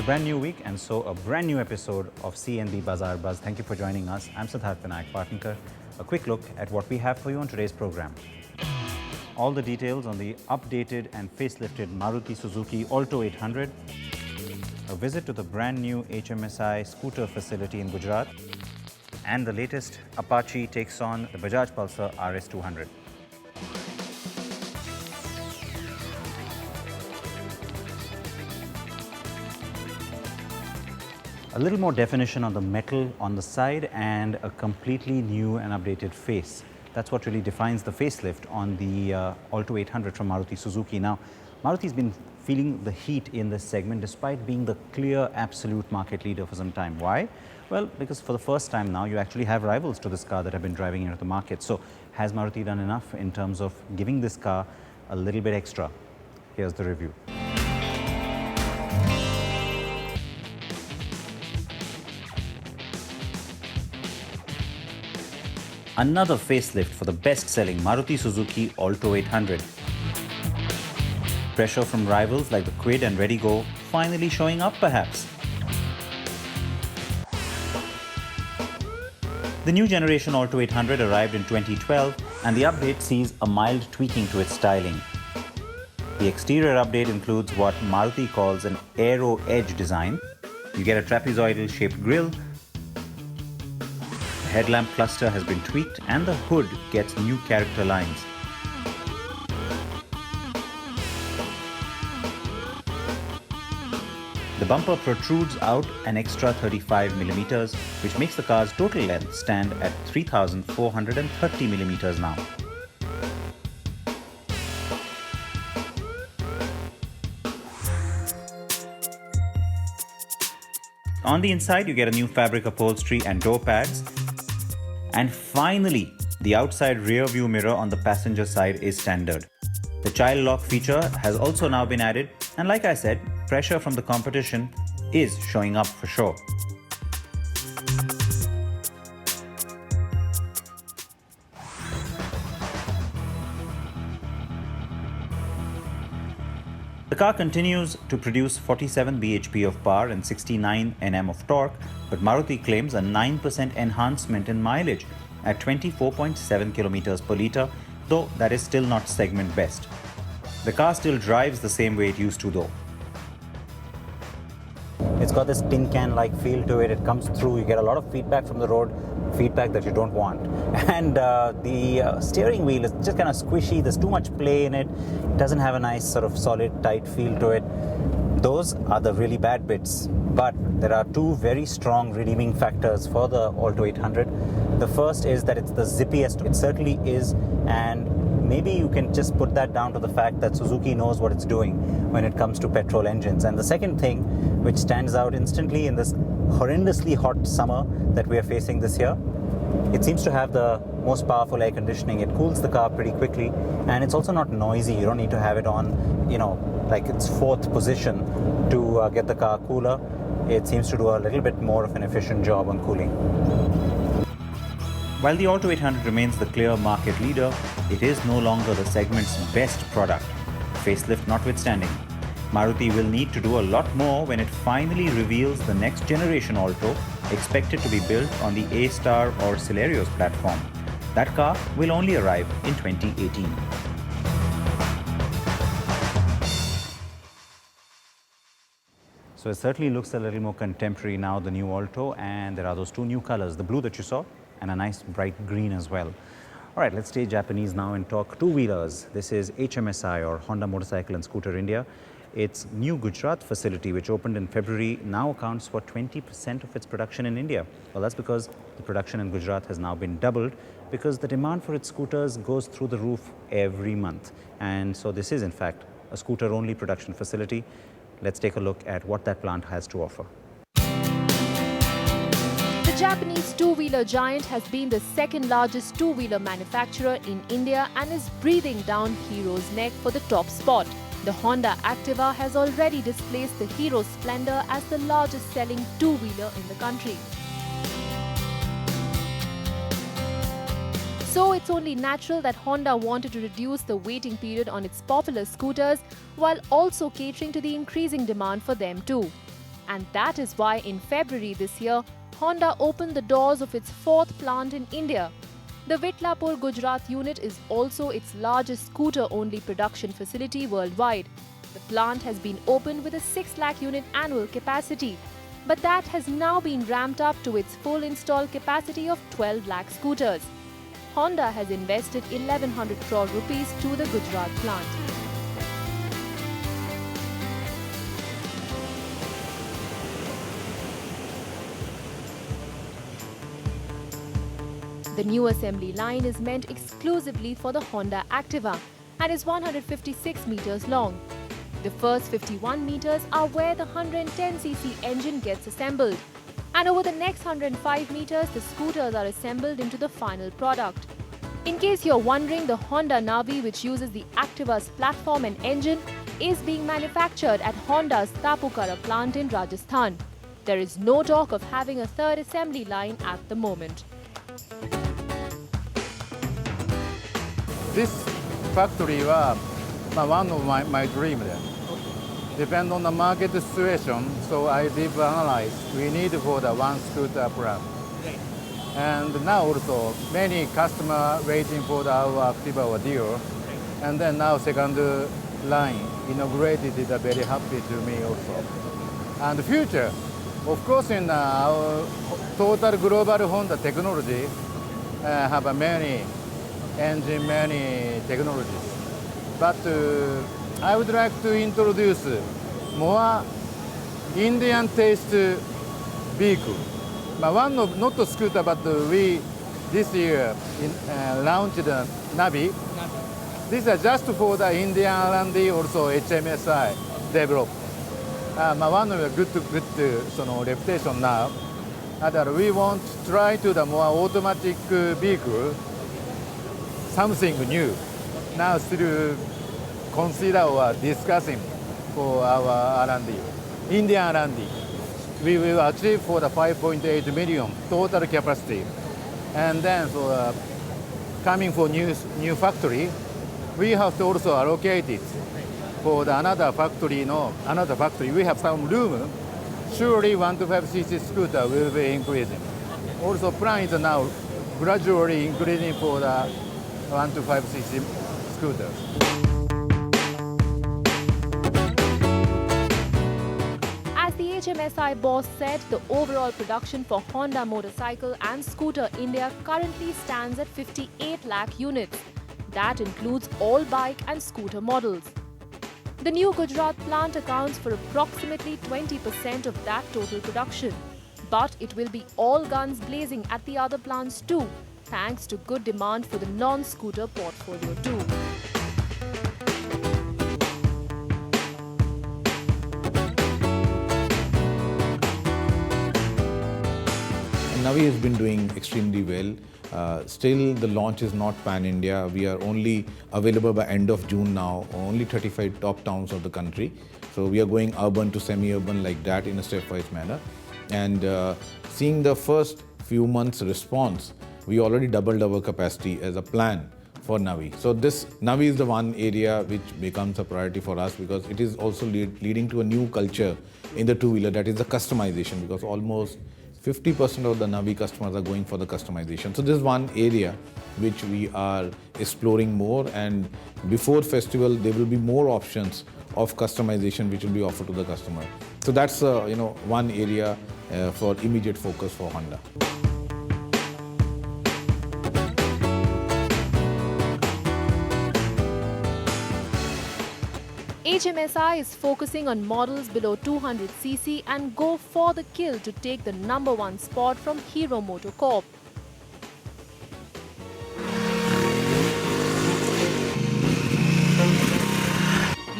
a brand new week and so a brand new episode of CNB Bazzar Buzz. Thank you for joining us. I'm VINAYAK, PATANKAR. A quick look at what we have for you on today's program. All the details on the updated and facelifted Maruti Suzuki Alto800, a visit to the brand new HMSI scooter facility in Gujarat, and the latest Apache takes on the Bajaj Pulsar RS 200. A little more definition on the metal on the side and a completely new and updated face. That's what really defines the facelift on the Alto800 from Maruti Suzuki. Now, Maruti's been feeling the heat in this segment despite being the clear absolute market leader for some time. Why? Well, because for the first time now, you actually have rivals to this car that have been driving into the market. So, has Maruti done enough in terms of giving this car a little bit extra? Here's the review. Another facelift for the best-selling Maruti Suzuki Alto800. Pressure from rivals like the Kwid and Ready Go finally showing up perhaps. The new generation Alto800 arrived in 2012 and the update sees a mild tweaking to its styling. The exterior update includes what Maruti calls an aero edge design. You get a trapezoidal shaped grille. The headlamp cluster has been tweaked and the hood gets new character lines. The bumper protrudes out an extra 35 millimeters, which makes the car's total length stand at 3,430 millimeters now. On the inside, you get a new fabric upholstery and door pads. And finally, the outside rear view mirror on the passenger side is standard. The child lock feature has also now been added, and like I said, pressure from the competition is showing up for sure. The car continues to produce 47 bhp of power and 69 Nm of torque, but Maruti claims a 9% enhancement in mileage at 24.7 km per litre, though that is still not segment best. The car still drives the same way it used to though. It's got this tin can-like feel to it. It comes through, you get a lot of feedback from the road, feedback that you don't want. And the steering wheel is just kind of squishy. There's too much play in it. It doesn't have a nice sort of solid, tight feel to it. Those are the really bad bits. But there are two very strong redeeming factors for the Alto800. The first is that it's the zippiest. It certainly is. And maybe you can just put that down to the fact that Suzuki knows what it's doing when it comes to petrol engines. And the second thing, which stands out instantly in this horrendously hot summer that we are facing this year, it seems to have the most powerful air conditioning. It cools the car pretty quickly, and it's also not noisy. You don't need to have it on, like its fourth position to get the car cooler. It seems to do a little bit more of an efficient job on cooling. While the Alto800 remains the clear market leader, it is no longer the segment's best product, facelift notwithstanding. Maruti will need to do a lot more when it finally reveals the next generation Alto, expected to be built on the A-Star or Celerio's platform. That car will only arrive in 2018. So it certainly looks a little more contemporary now, the new Alto, and there are those two new colors, the blue that you saw and a nice bright green as well. All right, let's stay Japanese now and talk two-wheelers. This is HMSI, or Honda Motorcycle and Scooter India. Its new Gujarat facility, which opened in February, now accounts for 20% of its production in India. Well, that's because the production in Gujarat has now been doubled because the demand for its scooters goes through the roof every month. And so this is, in fact, a scooter-only production facility. Let's take a look at what that plant has to offer. The Japanese two-wheeler giant has been the second largest two-wheeler manufacturer in India and is breathing down Hero's neck for the top spot. The Honda Activa has already displaced the Hero Splendor as the largest selling two-wheeler in the country. So it's only natural that Honda wanted to reduce the waiting period on its popular scooters while also catering to the increasing demand for them too. And that is why in February this year, Honda opened the doors of its fourth plant in India. The Vitlapur, Gujarat unit is also its largest scooter-only production facility worldwide. The plant has been opened with a 6 lakh unit annual capacity, but that has now been ramped up to its full installed capacity of 12 lakh scooters. Honda has invested 1100 crore rupees to the Gujarat plant. The new assembly line is meant exclusively for the Honda Activa and is 156 meters long. The first 51 meters are where the 110cc engine gets assembled, and over the next 105 meters, the scooters are assembled into the final product. In case you're wondering, the Honda Navi, which uses the Activa's platform and engine, is being manufactured at Honda's Tapukara plant in Rajasthan. There is no talk of having a third assembly line at the moment. This factory was one of my dreams. Depend on the market situation, so I did analyze we need for the one scooter plant. And now also many customers waiting for our Activa or deal. And then now second line inaugurated is very happy to me also. And the future, of course, in our total global Honda technology have many engine, many technologies. But I would like to introduce more Indian taste vehicle. One of not a scooter, but we this year launched the Navi. These are just for the Indian R&D, also HMSI developed. One of the good reputation now. That we want to try to the more automatic vehicle, something new. Now still consider or discussing for our R&D, Indian R&D. We will achieve for the 5.8 million total capacity. And then for coming for new factory, we have to also allocate it for the another factory. We have some room. Surely 125cc scooter will be increasing. Also plan is now gradually increasing for the 125cc scooters. As the HMSI boss said, the overall production for Honda motorcycle and scooter India currently stands at 58 lakh units. That includes all bike and scooter models. The new Gujarat plant accounts for approximately 20% of that total production. But it will be all guns blazing at the other plants too, thanks to good demand for the non-scooter portfolio too. Navi has been doing extremely well. Still, the launch is not pan-India. We are only available by end of June now, only 35 top towns of the country. So we are going urban to semi-urban like that in a stepwise manner. And seeing the first few months response, we already doubled our capacity as a plan for Navi. So this Navi is the one area which becomes a priority for us because it is also leading to a new culture in the two-wheeler, that is the customization, because almost 50% of the Navi customers are going for the customization. So this is one area which we are exploring more, and before festival there will be more options of customization which will be offered to the customer. So that's one area for immediate focus for Honda. HMSI is focusing on models below 200cc and go for the kill to take the #1 spot from Hero MotoCorp.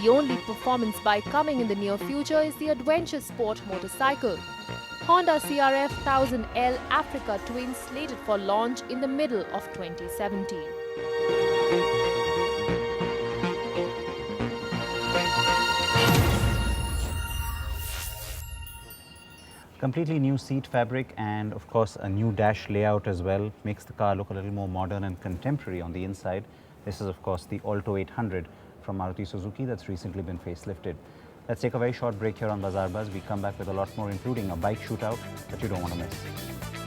The only performance bike coming in the near future is the adventure sport motorcycle. Honda CRF 1000L Africa Twin slated for launch in the middle of 2017. Completely new seat fabric and of course a new dash layout as well. Makes the car look a little more modern and contemporary on the inside. This is of course the Alto 800 from Maruti Suzuki that's recently been facelifted. Let's take a very short break here on Bazaar Buzz. We come back with a lot more, including a bike shootout that you don't want to miss.